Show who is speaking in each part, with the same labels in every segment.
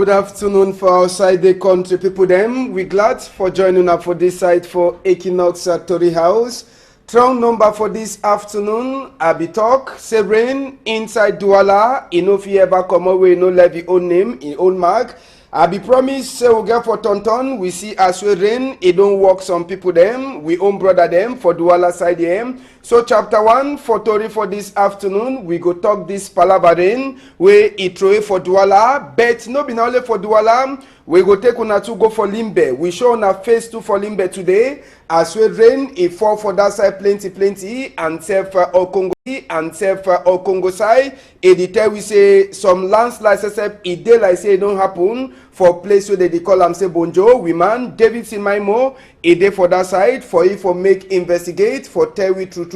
Speaker 1: Good afternoon for outside the country people them. We glad for joining us for this side for Equinox Tori House. Strong number for this afternoon. Abi talk, say rain inside Douala. If you ever come away, no levy own name, in own mark. Abi promise say we get for Tonton. We see as we rain, it don't work some people them. We own brother them for Douala side them. So chapter 1 for Tori for this afternoon, we go talk this palava rain where it throw for Douala, but no be only for Douala. We go take una to go for Limbe. We show una phase 2 for Limbe today. As we rain, it fall for that side plenty, and self Okongo and self Okongo side. It tell we say some landslides except it dey like say it don't happen for place where they call am say Bonjo, Women, David Simaimo, it dey for that side for if for make investigate for tell we true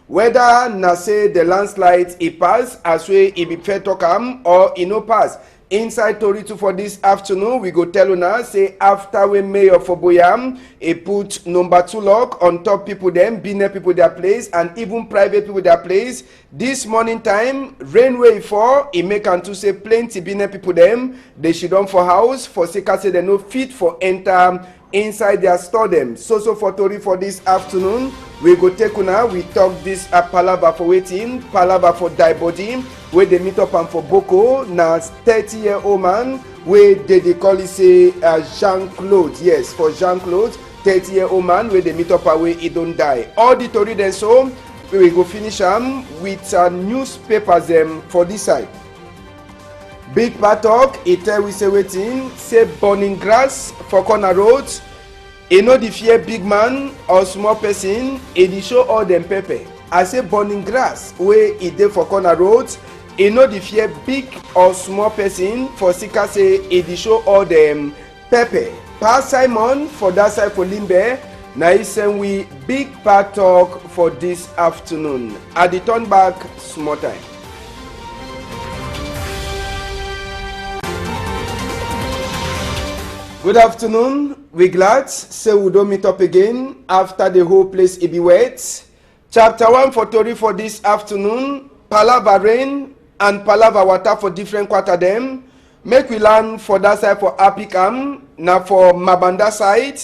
Speaker 1: whether na say the landslide it pass as way it be fair talk am or it no pass. Inside Tori 2 for this afternoon, we go tell una say after we mayor for Boyam, he put number 2 lock on top people them, Bine people their place, and even private people their place. This morning time, rainway fall, he make and to say plenty Bine people them, they should on for house, for sake say they no fit for enter inside their store them. So for Tori for this afternoon, we go take una, we talk this palava for waiting, palava for die body, where they meet up and for Boko, na 30-year-old man, where they call it say Jean-Claude. Yes, for Jean-Claude, 30-year-old man, where they meet up away, he don't die. All the Tori then so, we go finish them with newspapers them for this side. Big Patok, it tell we say waiting, say burning grass for corner roads. E no the fear big man or small person, e dey show all them pepper. I say burning grass where e dey for corner roads. E no the fear big or small person for sika say e dey show all them pepper. Pass Simon for that side for Limbe. Na he send we Big Patok for this afternoon. At the turn back small time. Good afternoon. We glad say we don't meet up again after the whole place it be wet. Chapter 1 for Tori for this afternoon. Palava rain and palava water for different quarter them. Make we learn for that side for Apicam, na for Mabanda side.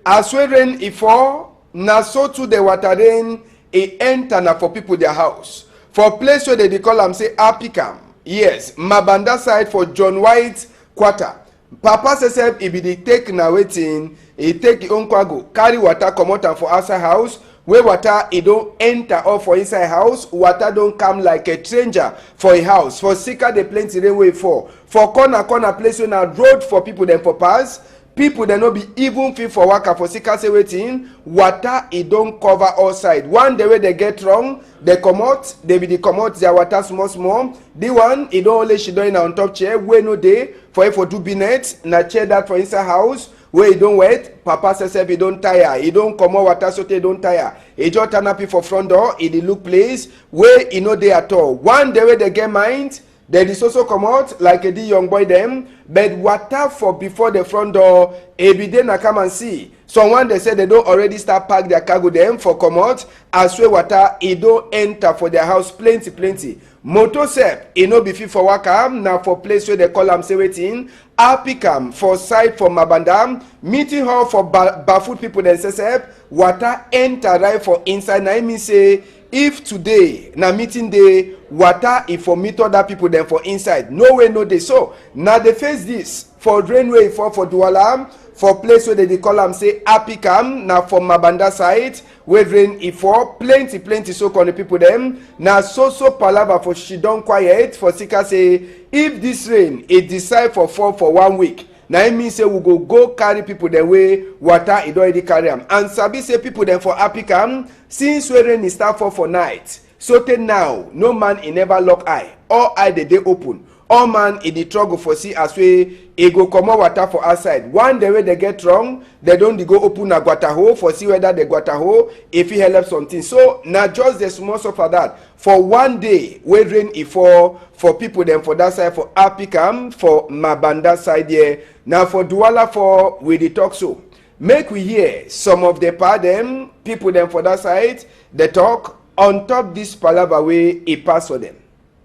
Speaker 1: As we rain it fall, na so too the water rain it enter na for people their house. For place where they call them say Apicam. Yes, Mabanda side for John White quarter. Papa says if he take na waiting, he take his own cargo, carry water come out and for outside house, where water it don't enter or for inside house, water don't come like a stranger for a house. For sika the plenty rainway for corner place when a road for people then for pass, people they no be even fit for waka for sika say waiting, water it don't cover all side. One the way they get wrong, they come out, they be the come out their water small. The one it don't only she doing on top chair, where no day for if for do binet, na chair that for inside house, where it don't wet, Papa says he don't tire, he don't come out water so they don't tire. He just turn up for front door, he look place where he no day at all. One the way they get mind, they is also come out like a young boy them, but water for before the front door, every day na come and see. Someone they said they don't already start pack their cargo them for come out, as well water it don't enter for their house plenty. Moto sep, it no be fit for wakam, now for place where they call them say waiting. Apicam for side for Mabanda, meeting hall for barefoot people then say water enter right for inside. Now I mean say if today na meeting day, water if for meet other people then for inside. No way no day. So now they face this for rainway for Douala. For place where they call them say Apicam, now for Mabanda side, where rain if for plenty so on the people them. Now so palava for she don't quiet for sika say if this rain it decide for fall for 1 week. Now it means say we go carry people the way water it already carry them. And sabi say people them for Apicam since where rain is start for night. So till now no man in never lock eye. All eye the day open. All man in the struggle for see as way it go come out water for outside. One the way they get wrong, they don't go open a gutter hole for see whether the gutter hole if it helps something. So now just the small so for that. For 1 day where rain it fall for people them for that side for Apicam for Mabanda side here. Now for Douala for we the talk so. Make we hear some of the part them people them for that side they talk on top this palava way it pass for them.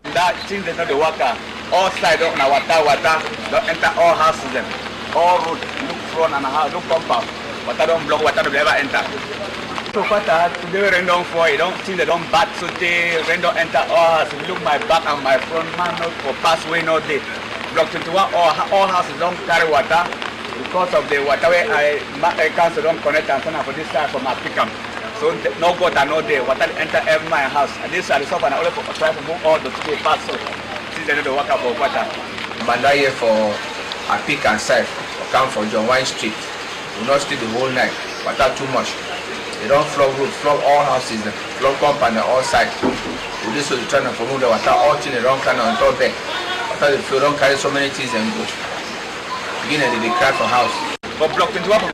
Speaker 2: That thing they know the worker. all sides don't water don't enter all houses them. All road, look front and house, look compound. Water don't block, water don't ever enter. So water today rain don't fall, you don't think they don't bat so they rain don't enter all houses. Look my back and my front man not for pass way no day. Block 21 all houses don't carry water because of the waterway I council don't connect antenna for this side from my pickup. So no gutter no day, water enter every my house. And this side is up and only for try to move all the today pass so since they don't work up for water.
Speaker 3: Banda here for a pick and side come from John Wine Street. We not stay the whole night, but that's too much. They don't flood road, flood all houses, flood compound on all sides. We just trying to promote the water, all things they don't kind of on top there. After the flood don't carry so many things and go. Beginning they cry for house.
Speaker 2: But block 21.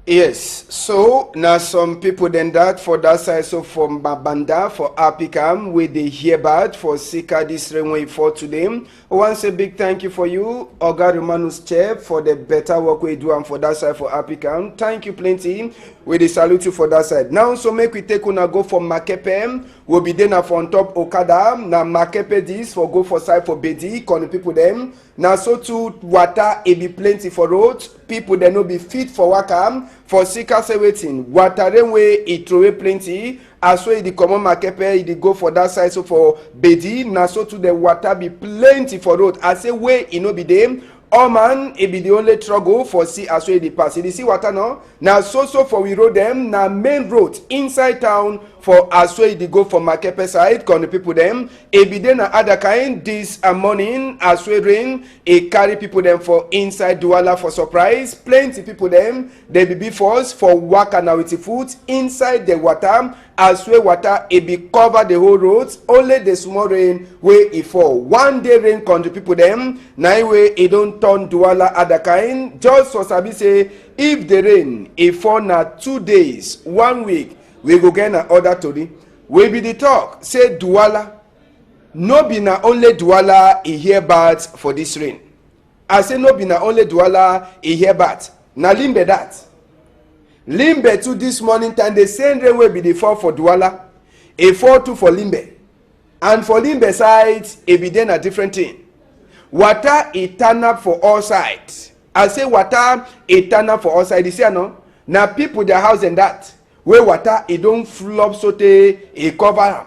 Speaker 1: Yes, so now some people then that for that side, so from Babanda for Apicam with the hearbat for Sika this rainway for today. Once a big thank you for you, Oga Romanus Chair, for the better work we do and for that side for Apicam. Thank you plenty. We salute you for that side. Now so make we take una go for Makepe. We'll be there now for on top Okada. Now Makepe this for go for side for Bedi, con people them. Now so too water it be plenty for roads. People they no be fit for Wakam. For Sika say waiting. Water rainway it throw plenty. As well the common Makepe it go for that side so for Bedi. Now so too the water be plenty for road. I say way it no be them. Oh man, it be the only struggle for see as well the pass. You see water now? Now so for we road them, now main road inside town for as well the go for Makepe side, con the people them. It be then other kind this morning as well rain, it carry people them for inside Douala for surprise. Plenty people them, they be before for waka now with the foot inside the water. As well water it be cover the whole roads. Only the small rain where it fall. One day rain con the people them. Now way it don't turn Douala other kind. Just for sabi say if the rain it fall na 2 days, 1 week, we go get an order to the. We be the talk say Douala. No be na only Douala he hear bad for this rain. I say no be na only Douala he hear bad. Na limbe that. Limbe too this morning time the same rain will be the fall for Douala, a fall too for Limbe, and for Limbe side it be then a different thing. Water it turn up for all sides. I say water it turn up for all sides. You see no? Now people their house and that where water it don't flop so they it cover am.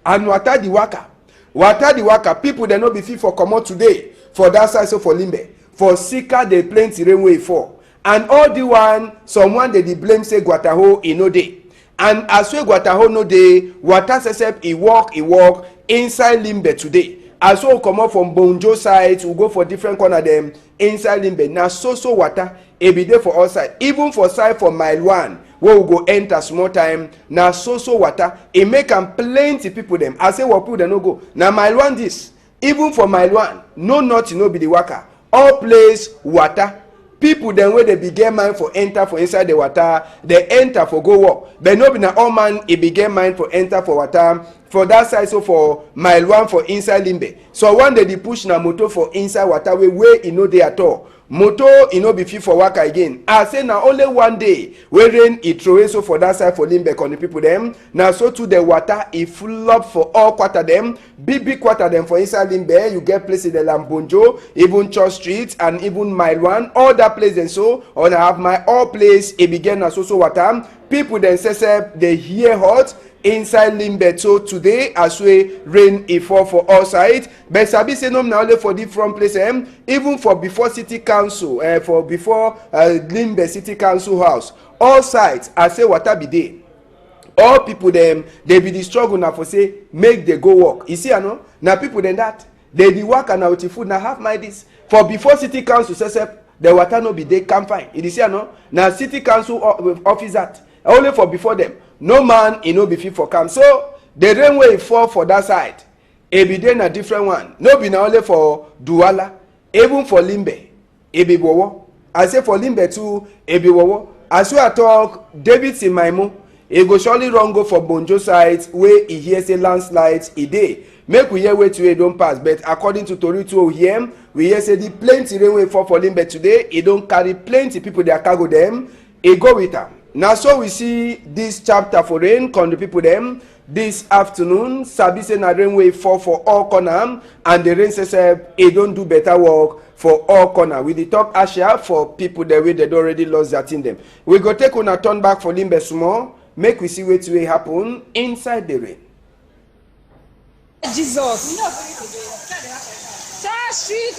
Speaker 1: And water the waka people they no be fit for come out today for that side so for Limbe for Sika they plenty rain way fall. And all the one, someone they blame say Guataho e no dey. And as well Guataho no dey, water sesep e walk inside Limbe today. As well come up from Bonjo side, we go for different corner them inside Limbe. Now so water e be there for all side. Even for side for mile 1, where we go enter small time. Now so water e make am plenty people them. I say what people they no go. Now mile 1 this. Even for mile 1, no nothing no be the waka. All place water. People then where they begin mind for enter for inside the water, they enter for go walk. But no be na all man it begin mind for enter for water for that side so for mile 1 for inside Limbe. So one day they push na motor for inside water where it no dey at all. Motor it no be fit for waka again. I say na only one day where rain it throw so for that side for Limbe con the people them. Now so to the water it full up for all quarter them. Big quarter them for inside Limbe. You get places the Lambonjo, even Church Street and even mile 1. All that place and so on I have my all place it begin na so water. People then say they hear hot inside Limbe. So today as we rain it fall for all sides. But sabi say no na only for different places. Even for before city council, for before Limbe city council house, all sides I say water be there. All people them they be the struggle now for say make they go work. You see no? Now people then that they be work and out food now have my this for before city council say the water no be they can find. You see no? Now city council office that only for before them. No man no be fit for camp. So the rain way fall for that side. It be then a different one. No be na only for Douala, even for Limbe. It be wowo. I say for Limbe too, it be wowo. As we are talk, David Simaimo, it go surely wrong go for Bonjo side where he hear say landslides a day. Make we hear where to don't pass. But according to Tori 2 here, we hear say the plenty rain way fall for Limbe today. It don't carry plenty people their cargo them. It go with them. Now so we see this chapter for rain con the people them this afternoon. Sabi say na rain wey fall for all corner, and the rain says e don't do better work for all corner. We dey talk Asia for people the way they already lost their thing them. We go take una turn back for limbe small, make we see wetin wey happen inside the rain.
Speaker 4: Jesus. Street.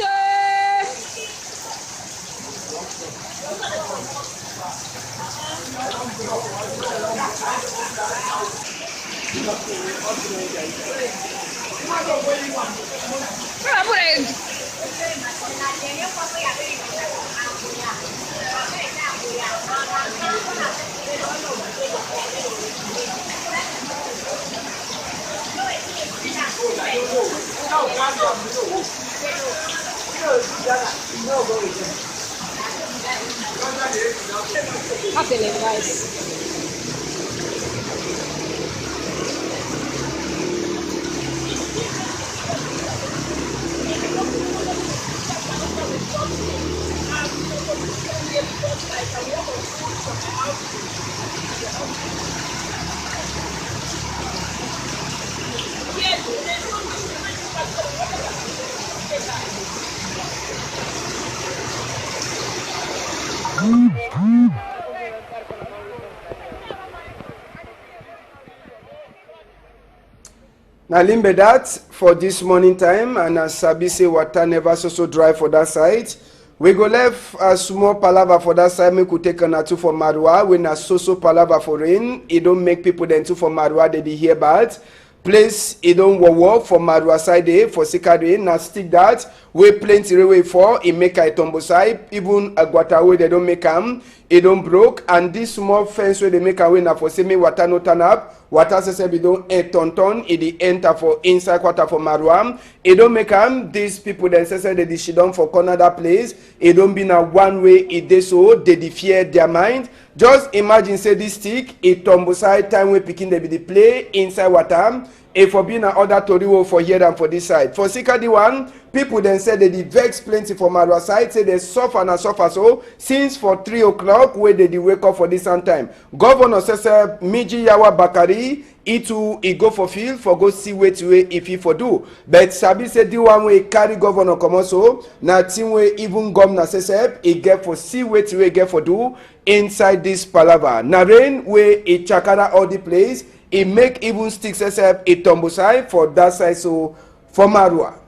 Speaker 4: Happening, guys.
Speaker 1: Now limbe that for this morning time, and as Sabi say water never so dry for that side. We go left a small palava for that side. Make we take an two for Marwa. When a so palava for rain, it don't make people then two for Marwa they hear bad. Place it don't work for Marwa side day for Sikade. Now stick that we plenty way for it make a tombo side. Even a guata way they don't make them. It don't broke, and this small fence where they make away now for semi water no turn up. Water says we don't ton it the enter for inside quarter for Marwam. It don't make them. These people then say they she done for corner that place. It don't be now one way it they so they fear their mind. Just imagine say this stick it tumble side time we picking they be the play inside water. If for being another toriwo for here than for this side. For Sikadi one, people then said they vex plenty for Marwa side, say they suffer and suffer so since for 3 o'clock where they wake up for this time. Governor says Miji Yawa Bakari he go for field for go see way if he for do. But Sabi said the one way carry governor come also na team way even governor says he get for see way get for do inside this palava. Na rain where it chakara all the place. It make even sticks except a tumble side for that side so for Marwa.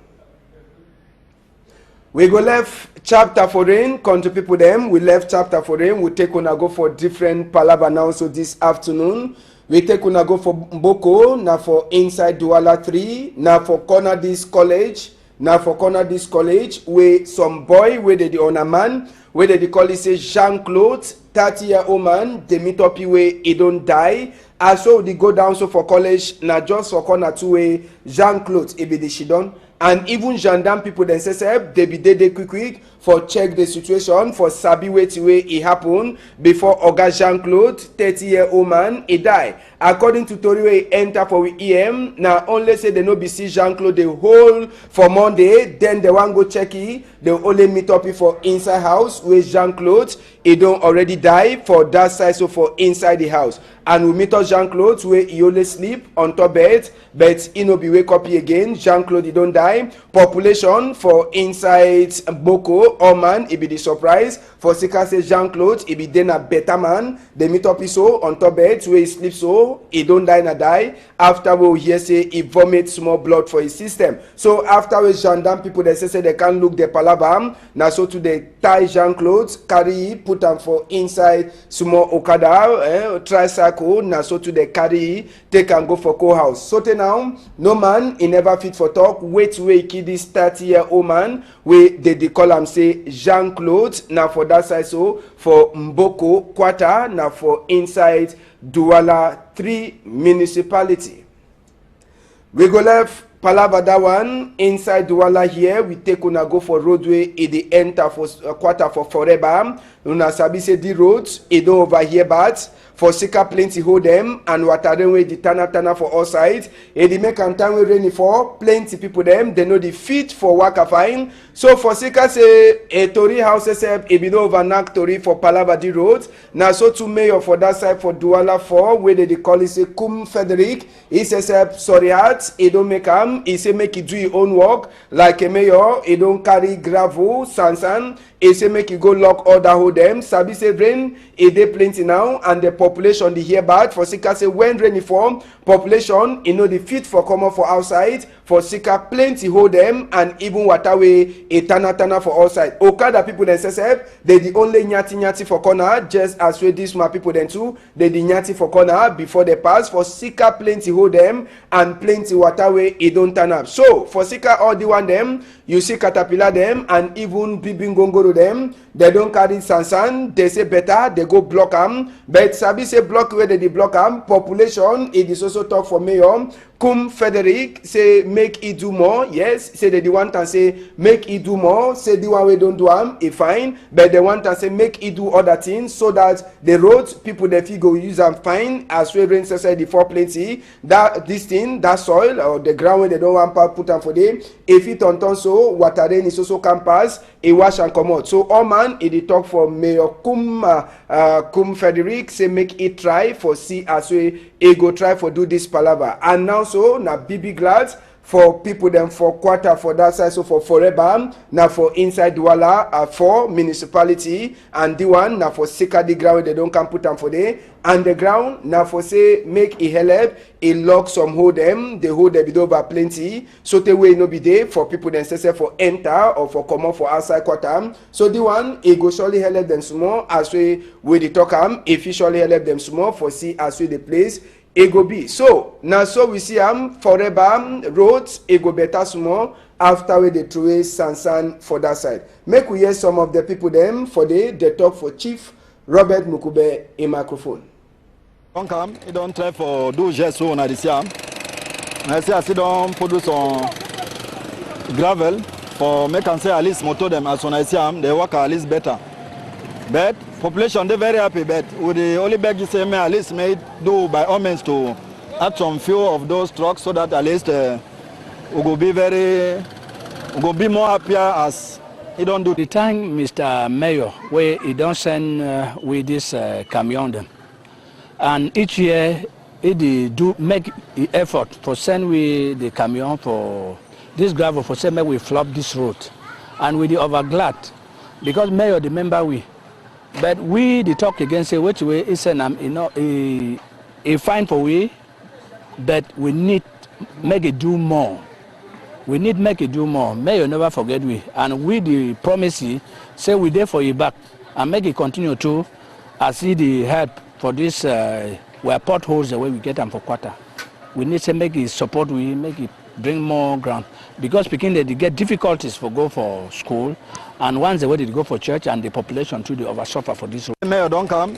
Speaker 1: We go left chapter for rain, come to people them. We left chapter for rain. We take on a go for different palava now so this afternoon. We take on a go for Mboko, now for inside Douala 3, now for corner this college, now for corner this college, where some boy where they on a man, where they call it say Jean-Claude, 30-year-old man, they meet up way he don't die. And so they go down so for college, now just for corner 2 way, Jean-Claude, it be the shidon. And even gendarme people then say they be dead quick for check the situation for sabi way it happen before Oga Jean-Claude 30-year-old man he die. According to Tori way enter for EM now only say they no be see Jean-Claude the whole for Monday, then they want go check it, they only meet up for inside house where Jean-Claude he don't already die for that side so for inside the house. And we meet up Jean-Claude where he only sleep on top bed but he no be wake up again. Jean-Claude he don't die. Population for inside Boko or man it be the surprise for Sika say Jean-Claude he be then a better man. They meet up so on top bed where he sleep so he don't die na die. After we hear say he vomit small blood for his system. So after we gendarme people they say they can't look the palabam now so to the tie Jean-Claude carry put him for inside small Okada tricycle now so to the carry take and go for co-house. So now no man he never fit for talk wait kill this 30-year-old man where they call him say Jean-Claude now for that side so for Mboko quarter now for inside Douala 3 municipality. We go left Palava that one inside Douala here. We take una go for roadway it the enter for quarter for forever. Una sabi say the roads it don't over here but for sika plenty hold them and water way the tana for all sides. E dey make am time wey rainy for plenty people them they know the fit for waka fine. So for sika say a tori house self e be no overknack tori for Palabadi Road. Now so to mayor for that side for Douala 4 where they call it say Kum Frederick. He says sorry heart, he don't make am, he say make he do his own work like a mayor, he don't carry gravel, sansan, he say make he go lock all that hold them. Sabi say rain, he dey plenty now and the population dey hear bad. For sika say when rainy form, population, you know the fit for common for outside. For sika plenty hold them and even waterway a tana for outside. Okada people themselves, they the only nyati for corner, just as with this my people then too, they the nyati for corner before they pass. For sika plenty hold them and plenty waterway it don't turn up. So for sika all the one them, you see caterpillar them and even bibingongoro them, they don't carry sansan, they say better, they go block them. But Sabi say block where they block them, population, it is also talk for mayor. Kum Frederick say make it do more. Yes, say they want and say make it do more. Say the one we don't do it fine, but they want and say make it do other things so that the roads people they feel go use them fine as well rain say the for plenty that this thing that soil or the ground where they don't want to put them for them. If it on so water rain is also can pass a wash and come out. So all man it talk for Mayor Kum Frederick say make it try for see as we go try for do this palaver and now. So now be glad for people them for quarter for that side. So for forever now for inside Douala for municipality and the one now for sika the ground they don't can put them for there and the ground now for say make a help a lock some hold them the hold them be over plenty so the way no be there for people themselves for enter or for come out for outside quarter. So the one it go surely help them small as we the talk if you surely help them small for see as we the place. It go be so now so we see forever roads it go better small after we the throw sansan for that side. Make we hear some of the people them for they talk for Chief Robert Mukube in microphone.
Speaker 5: Don't come, you don't try for do just so na this year. I say I see don't produce on gravel for make and say at least motor them as when I see them they work at least better. But population they very happy, but with the only beg you say at least made do by all means to add some few of those trucks so that at least we will be more happier as he don't do
Speaker 6: the time Mr. Mayor where he don't send with this camion them. And each year he do make the effort for send we the camion for this gravel for send we flop this road. And we the overglad because Mayor the member we. But we the talk again say which way is you know a fine for we, but we need make it do more. We need make it do more. May you never forget we and we the promise you say we there for you back and make it continue to as see the help for this where potholes the way we get them for quarter. We need to make it support we make it bring more ground because speaking they get difficulties for go for school and once they ready to go for church and the population too they over suffer for this road.
Speaker 5: Mayor don't come.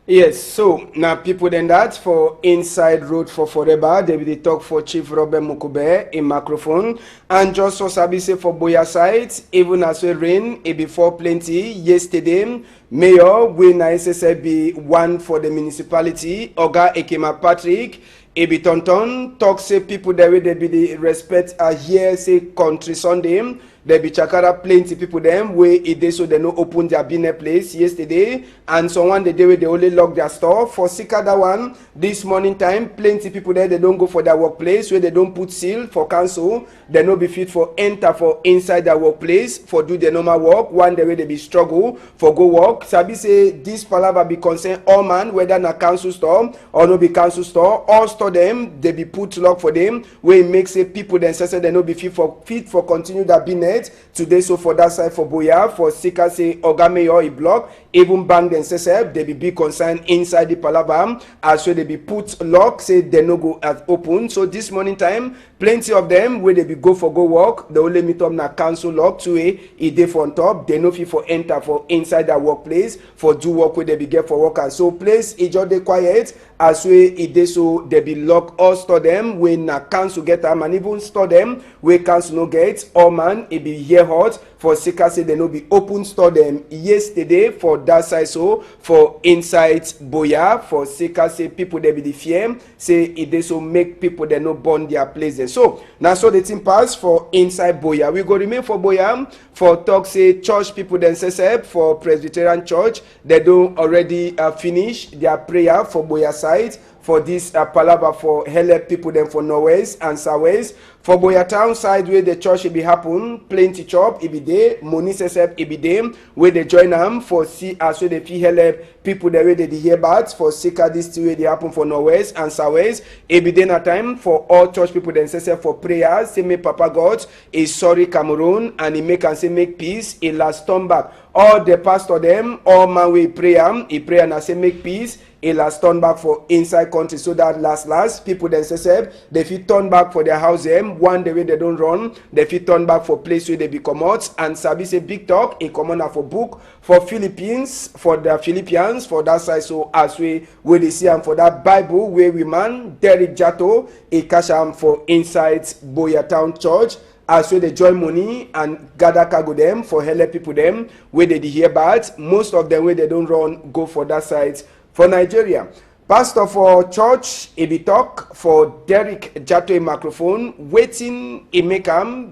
Speaker 1: Yes, so now people then that for inside road for forever they will talk for Chief Robert Mukube in microphone and just so sabi say for Boya side even as we rain it before plenty yesterday Mayor we na SSB one for the municipality Oga Ekema Patrick Ebi Tonton talk say people there they be the respect here say country Sunday there be chakara plenty people them where it they so they no open their business place yesterday and someone the day where they only lock their store for sika that one this morning time plenty people there they don't go for their workplace where they don't put seal for council they no be fit for enter for inside their workplace for do their normal work one day where they be struggle for go work. Sabi say this palaver be concern all man whether na council store or no be council store all store them they be put lock for them where it makes say people themselves they no be fit for continue that business today. So for that side for Boya for sika say Oga Mayor block even bank themselves they be big concern inside the palaver as well they be put lock say they no go as open. So this morning time Plenty of them where they be go for go work, they only meet up na council lock to a day for on top. They no fit for enter for inside that workplace for do work where they be get for work. And so place e just dey quiet as way e dey so they be lock or store them when na council get them and even store them where council no get. Or man e be here hot for sika say they no be open store them yesterday for that side so for inside Boya for sika say people they be the fear say e dey so make people they no burn their places. So now so the thing pass for inside Boya. We go remain for Boya for talk say church people then say for Presbyterian church they don't already finish their prayer for Boya side for this palaver for help people them for Norwest and Southwest. For Boya town side where the church will be happen, plenty chop, it be there, money sesep, it be there, where they join them for see as well they feel help people the way they hear about for Sika this way they happen for Norwest and Southwest. It be there na time for all church people then sesep for prayers, say make Papa God is sorry Cameroon and he make and say make peace, he last turn back. All the pastor them, all man we pray he pray and I say make peace. It last turn back for inside country so that last people then say they fit turn back for their house them one the way they don't run they fit turn back for place where they be come out and sabi say big talk in common for book for Philippines for the Philippians for that side so as we where they see them for that Bible where we man Derek Jato a cash am for inside Boya Town Church. As well they join money and gather cargo them for help people them where they hear bad most of them where they don't run go for that side. For Nigeria, pastor for church, he be talk for Derek Jato a microphone, waiting he make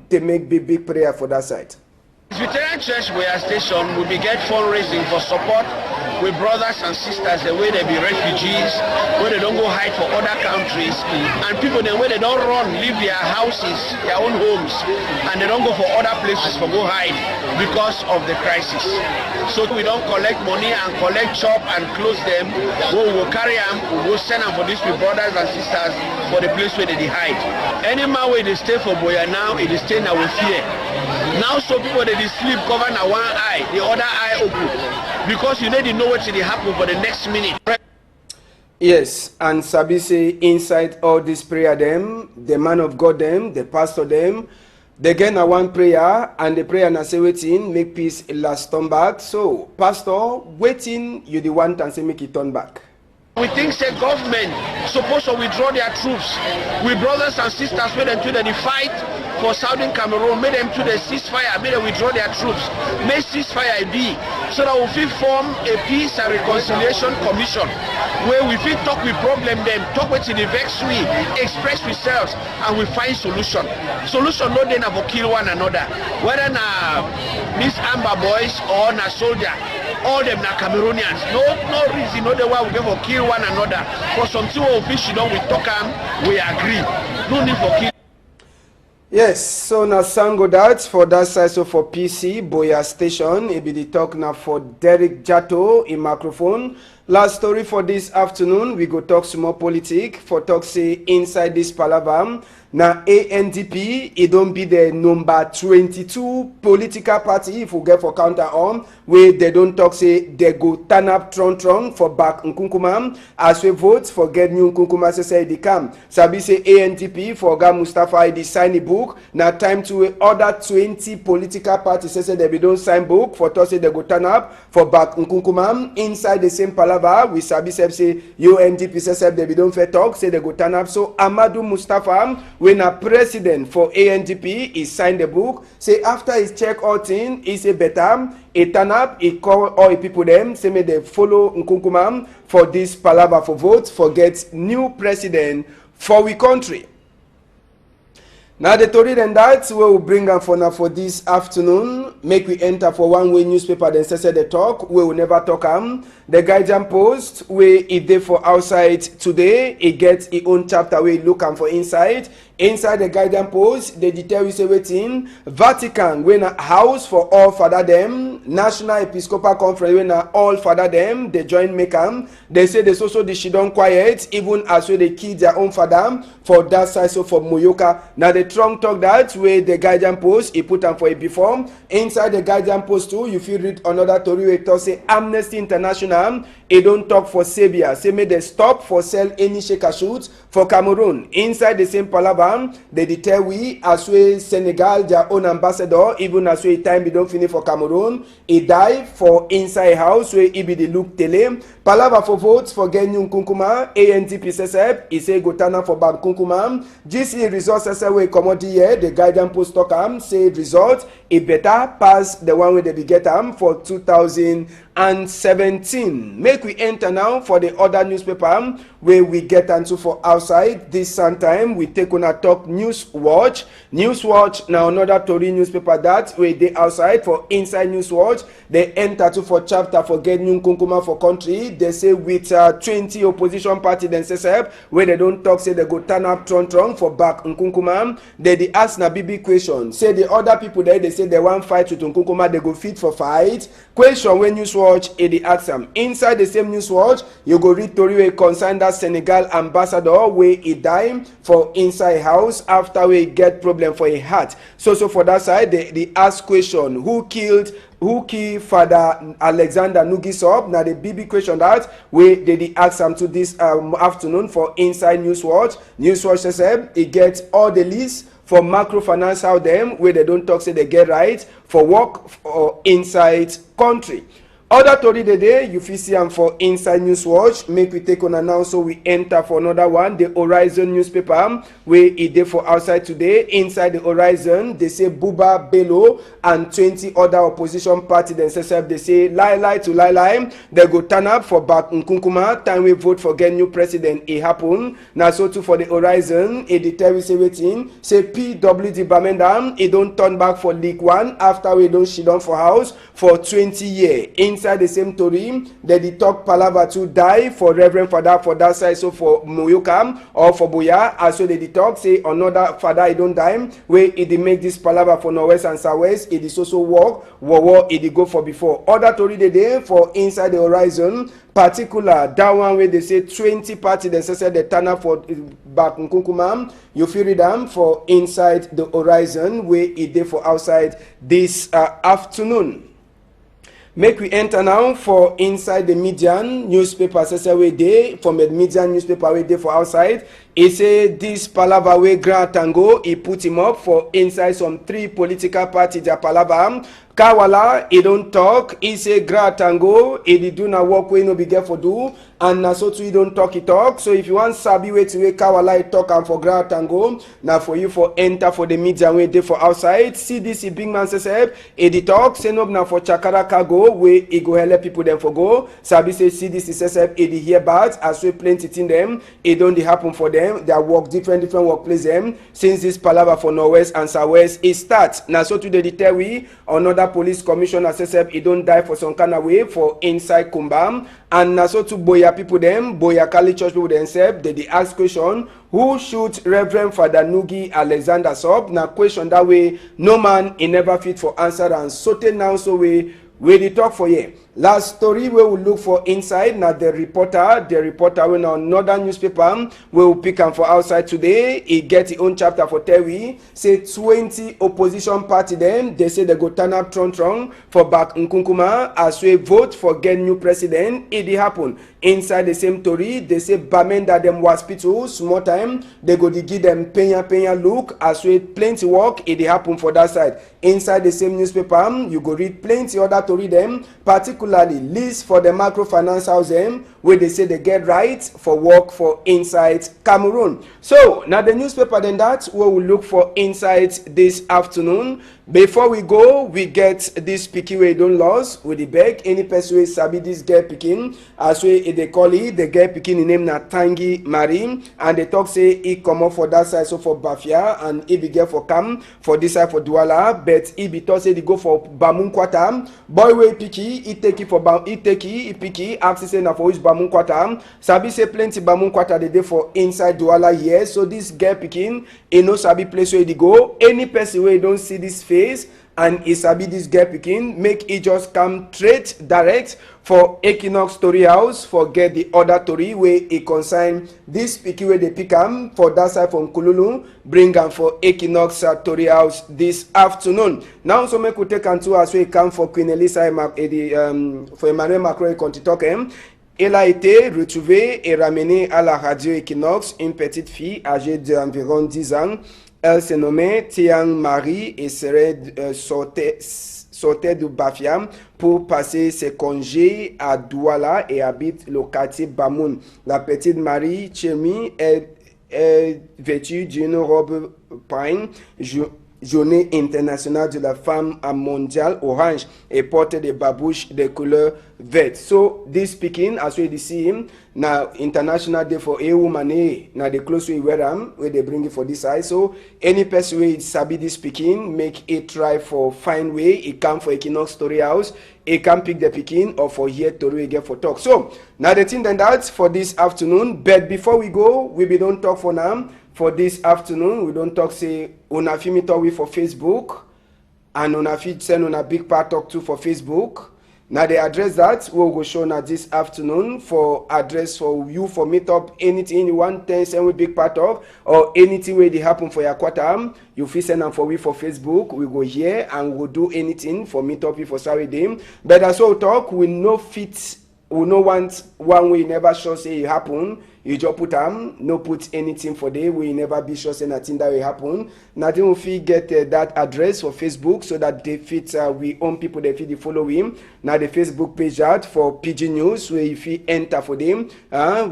Speaker 1: they make big prayer for that side.
Speaker 7: Presbyterian Church Boya Station will be get fundraising for support with brothers and sisters the way they be refugees, where they don't go hide for other countries, and people the way they don't run, leave their houses, their own homes, and they don't go for other places for go hide because of the crisis. So we don't collect money and collect chop and close them. We will carry them, we will send them for these brothers and sisters for the place where they hide. Any man where they stay for Boya now, it is stay now with fear. Now so people they sleep cover now one eye, the other eye open. Because you need to know what will happen for the next minute.
Speaker 1: Yes, and Sabi say inside all this prayer them, the man of God them, the pastor them, they get na one prayer and the prayer na say waiting, make peace last turn back. So, pastor, waiting you the one and say make it turn back.
Speaker 7: We think the government supposed to withdraw their troops. We brothers and sisters made them to the fight for Southern Cameroon, made them to the ceasefire, made them withdraw their troops. Make ceasefire be so that we fit form a peace and reconciliation commission where we fit talk with problem them, talk with the vex we, express ourselves and we find solution. Solution no then for kill one another. Whether na Miss Amber boys or na soldier. All them na Cameroonians. No reason, no the way we go for kill one another. For something we fish we talk we agree. No need for kill.
Speaker 1: Yes, so now Sango that for that side so for PC Boya Station, it be the talk now for Derek Jato in microphone. Last story for this afternoon, we go talk some more politics for talk say inside this palaver. Now ANDP, it don't be the number 22 political party if we get for counter on where they don't talk say they go turn up tron for back Nkunkuma as we vote for get new Nkunkuma say they come. Sabi say ANDP for Ga Mustafa the sign the book. Now time to other 20 political parties say they be don't sign book for talk say they go turn up for back Nkunkuma inside the same palaver. We sabi say UNDP say they be don't fair talk say they go turn up. So Amadou Mustafa when a president for ANDP he signed the book, say after he check all things, he say better, he turn up, he call all the people them, say may they follow Nkunkuma for this palaver for vote, for get new president for we country. Now the story then that we will bring them for now for this afternoon. Make we enter for one way newspaper then say the talk. We will never talk The Guardian Post where it dey for outside today. It gets its own chapter where it look for inside. Inside the Guardian Post, they detail we say waiting. Vatican when a house for all father them. National Episcopal Conference when a all father them. They join make them. They say they also they she don't quiet even as well they kill their own father for that side so for Moyoka. Now the Trump talk that where the Guardian Post he put them for a before. Inside the Guardian Post too, you feel read another story where it talk say Amnesty International. It don't talk for Serbia. Say may they stop for sell any shaker shoots for Cameroon. Inside the same palaver. newspaper, they tell we as we Senegal, their own ambassador, even as we time we don't finish for Cameroon, he died for inside house where he be the look tele. Palava for votes for Genyun Kunkuma, ANTP SSF, he say go turn for Ban Kunkuma. GC results SSF commodity here, the guidance post talk say result, it better pass the one where they be get for 2017. Make we enter now for the other newspaper where we get into for outside. This sometime we take on a talk News Watch. News Watch now another Tory newspaper that where they outside for inside News Watch. They enter to for chapter for get new Kunkuma for country. They say with 20 opposition party then SSF where they don't talk say they go turn up tron for back Nkunkuma. They ask na BB question. Say the other people there they say they want fight with Nkunkuma, they go fit for fight. Question when News Watch they ask them. Inside the same News Watch, you go read Tory where concern that Senegal ambassador where he died for inside house after we get problem for a heart. So for that side they ask question who killed Father Alexander Nugisop. Now the BB question that we they ask him to this afternoon for inside News Watch. News Watch says he gets all the list for microfinance out them where they don't talk say they get right for work or inside country. Other Tory the day you fit see am for inside News Watch. Make we take on and now so we enter for another one. The Horizon newspaper where it dey for outside today. Inside the Horizon they say Buba Bello and 20 other opposition party themselves they say lie to lie. They go turn up for back Nkunkuma. Time we vote for get new president it happen. Now so too for the Horizon it tell we say waiting say PWD Bamenda it don't turn back for League 1 after we don't shit on for house for 20 years. Inside the same Tory, they talk palava to die for Reverend Father for that side. So for Moyokam or for Boya, also they talk say another father he don't die. Where it make this palava for Northwest and Southwest, it is also war it go for before. Other Tory the day for inside the Horizon. Particular that one where they say 20 party they say they turn up for back Nkunkuma. You feel read them for inside the Horizon where it dey for outside this afternoon. Make we enter now for inside the Median newspaper. Way day from the Median newspaper way day for outside. He say this palava way Grand Tango. He put him up for inside some 3 political parties. Their palava. Kawala, he don't talk. He say Grand Tango. He do not work way no be get for do. And na so too he don't talk he talk. So if you want sabi way to way Kawala he talk and for Grand Tango. Now for you for enter for the Median way day for outside. CDC big man says he talk. Send up now for Chakara Cargo where he go help people them for go. Sabi say CDC says he hear bad as we plenty in them. It don't happen for them. They work different workplace them since this palava for Northwest and Southwest it starts. Now so today they tell we another police commissioner says he don't die for some kind of way for inside Kumbam. And now so to Boya people them, Boya Kali church people themselves, they ask question who shoot Reverend Father Nugi Alexander Sop. Now question that way no man he never fit for answer and so now so we they talk for you. Last story we will look for inside. Now the reporter when another newspaper we will pick him for outside today. He get his own chapter for Terry. Say 20 opposition party then they say they go turn up tron for back Nkunkuma as we vote for get new president. It happen inside the same Tory. They say Bamenda them hospital small time they go to give them penya look as we plenty work. It happen for that side. Inside the same newspaper you go read plenty other Tory them particularly list for the microfinance house them where they say they get right for work for inside Cameroon. So now the newspaper then that we will look for inside this afternoon. Before we go, we get this pikin we don't lose with the beg any person who sabi this girl pikin as we they call it the girl pikin name na Tangi Marie and they talk say he come up for that side so for Bafia and he be get for Cam for this side for Douala but he be told say they go for Bamunkwata boy way picky he take it for he picky ask say na for which Bamunkwata sabi say plenty Bamunkwata they dey for inside Douala here so this girl pikin he no sabi place where they go any person where don't see this face and he sabi this girl pikin make he just come straight direct for Equinox Story House for get the other Tory where he consign this pikin where they pick him for that side from Kululu bring him for Equinox Story House this afternoon. Now so make we take him to as we come for Queen Elisa for Emmanuel Macron country talk him. Elle a été retrouvée et ramenée à la radio Equinox, une petite fille âgée d'environ 10 ans. Elle se nommait Tiang Marie et sortait de Bafiam pour passer ses congés à Douala et habite le quartier Bamoun. La petite Marie Chemi est vêtue d'une robe pine, journée internationale de la femme mondiale orange, et porte des babouches de couleur verte. So this speaking, as we see him now, International Day for a woman, now the clothes we wear them, where they bring it for this side. So any person who sabi this speaking, make it try for find way. It come for Equinox Story House. It can pick the picking or for here to again for talk. So now the thing then that's for this afternoon. But before we go, we be don't talk for now. For this afternoon, we don't talk say una fi me talk with for Facebook, and una fi send una big part talk to for Facebook. Now the address that we'll go show now this afternoon for address for you for meet up anything you want to send with big part of or anything where they happen for your quarter. You fit send them for we for Facebook. We go here and we'll do anything for meet up for Saturday. But as well talk, we no fit. We no want one way never sure say it happen. You just put no put anything for day. We never be sure say nothing that will happen. Nothing will fit get that address for Facebook so that they fit we own people they fit follow him. Now the Facebook page out for PIDGIN News where if you enter for them.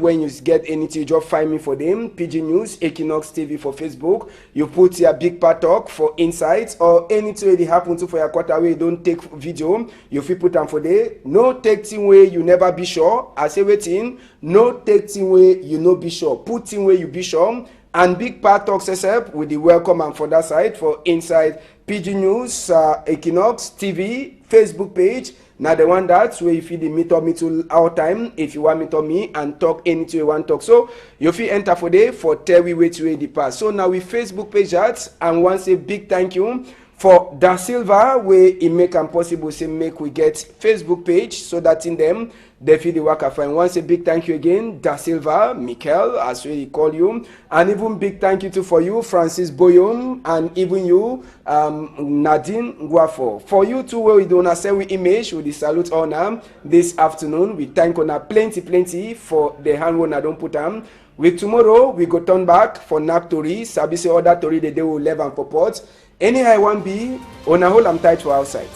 Speaker 1: When you get anything, you just find me for them. PIDGIN News, Equinox TV for Facebook. You put your big part talk for insights or anything that happen to for your quarter way. Don't take video. You fit put them for there. No take thing where you never be sure. I say waiting. No take thing where you no be sure. Put thing where you be sure. And big part talks yourself with the welcome and for that side for inside PIDGIN News, Equinox TV, Facebook page. Now the one that's where you feel the meet up me to our time if you want meet up me and talk anything you want talk. So you feel enter for day for tell we wait to the past. So now we Facebook page that and want say big thank you for Da Silva where it make am possible say make we get Facebook page so that in them they feel the work fine. Once a big thank you again, Da Silva, Mikel, as we call you, and even big thank you too for you, Francis Boyum, and even you, Nadine Guafo. For you too, where we don't say we image, we salute honor this afternoon. We thank honor plenty for the hand one I don't put on. With tomorrow, we go turn back for Nak Tori, Sabi say other Tori the day will live and purport. Anyhow, I want be on a whole I'm tight to outside.